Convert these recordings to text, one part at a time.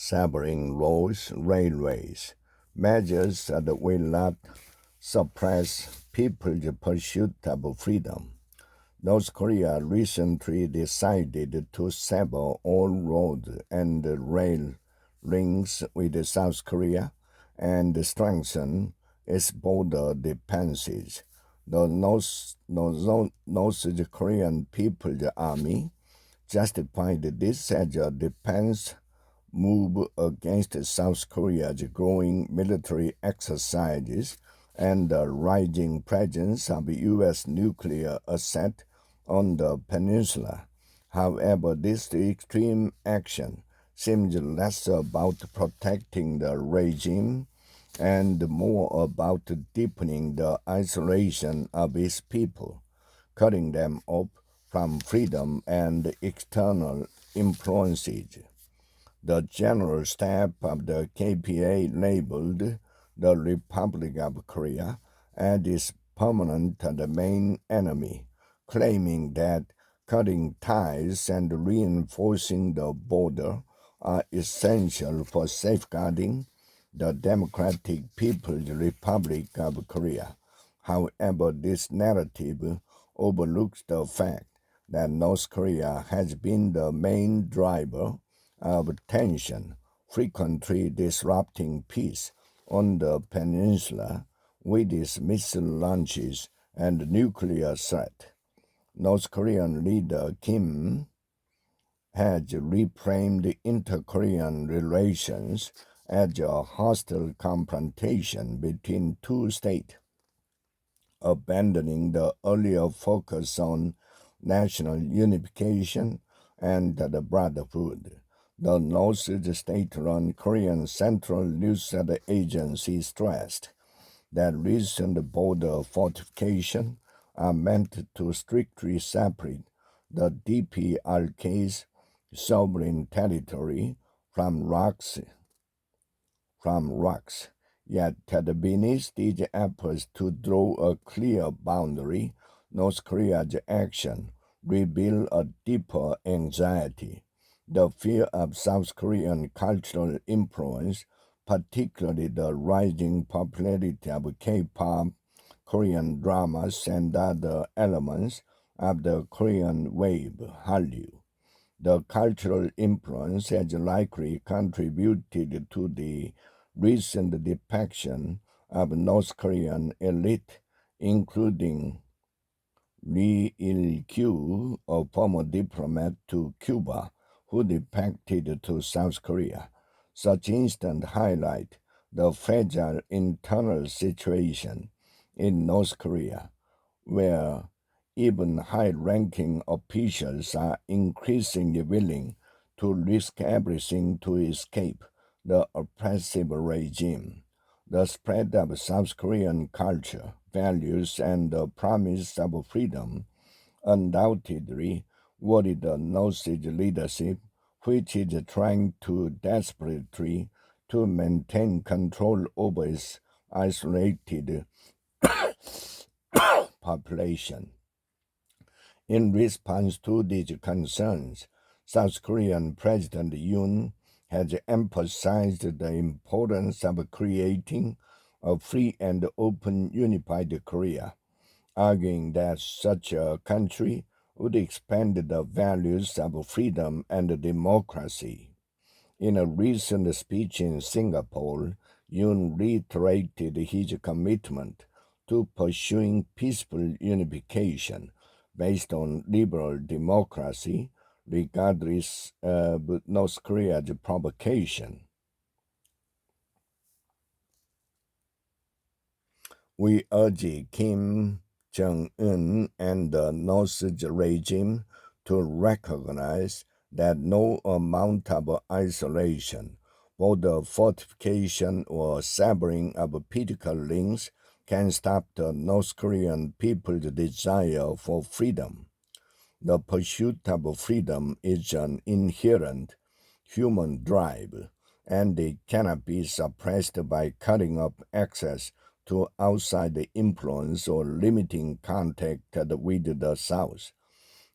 severing roads, railways, measures that will not suppress people's pursuit of freedom. North Korea recently decided to sever all road and rail links with South Korea and strengthen its border defenses. The North Korean People's Army justified this as a defense move against South Korea's growing military exercises and the rising presence of U.S. nuclear assets on the peninsula. However, this extreme action seems less about protecting the regime and more about deepening the isolation of its people, cutting them off from freedom and external influences. The General Staff of the KPA labeled the Republic of Korea as its permanent the main enemy, claiming that cutting ties and reinforcing the border are essential for safeguarding the Democratic People's Republic of Korea. However, this narrative overlooks the fact that North Korea has been the main driver of tension, frequently disrupting peace on the peninsula with its missile launches and nuclear threat. North Korean leader Kim has reframed inter-Korean relations as a hostile confrontation between two states, abandoning the earlier focus on national unification and the brotherhood. The North state-run Korean Central News Agency stressed that recent border fortifications are meant to strictly separate the DPRK's sovereign territory from rocks. Yet, beneath these efforts to draw a clear boundary, North Korea's action reveal a deeper anxiety. The fear of South Korean cultural influence, particularly the rising popularity of K-pop, Korean dramas, and other elements of the Korean wave, Hallyu. The cultural influence has likely contributed to the recent defection of North Korean elite, including Lee Il-kyu, a former diplomat to Cuba, who defected to South Korea. Such incidents highlight the fragile internal situation in North Korea, where even high-ranking officials are increasingly willing to risk everything to escape the oppressive regime. The spread of South Korean culture, values, and the promise of freedom undoubtedly worry the North's leadership, which is trying to desperately to maintain control over its isolated population. In response to these concerns, South Korean President Yoon has emphasized the importance of creating a free and open unified Korea, arguing that such a country would expand the values of freedom and democracy. In a recent speech in Singapore, Yoon reiterated his commitment to pursuing peaceful unification based on liberal democracy, regardless of North Korea's provocation. We urge Kim Jong-un and the North regime to recognize that no amount of isolation, border fortification, or severing of political links can stop the North Korean people's desire for freedom. The pursuit of freedom is an inherent human drive, and it cannot be suppressed by cutting off access to outside influence or limiting contact with the South.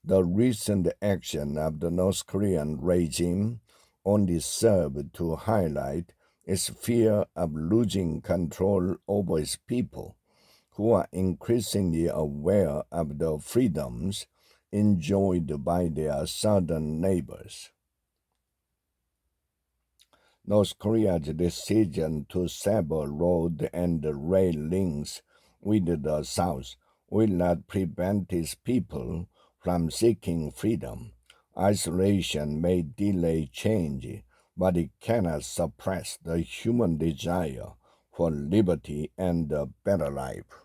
The recent action of the North Korean regime only serve to highlight its fear of losing control over its people, who are increasingly aware of the freedoms enjoyed by their southern neighbors. North Korea's decision to sever road and rail links with the South will not prevent its people from seeking freedom. Isolation may delay change, but it cannot suppress the human desire for liberty and a better life.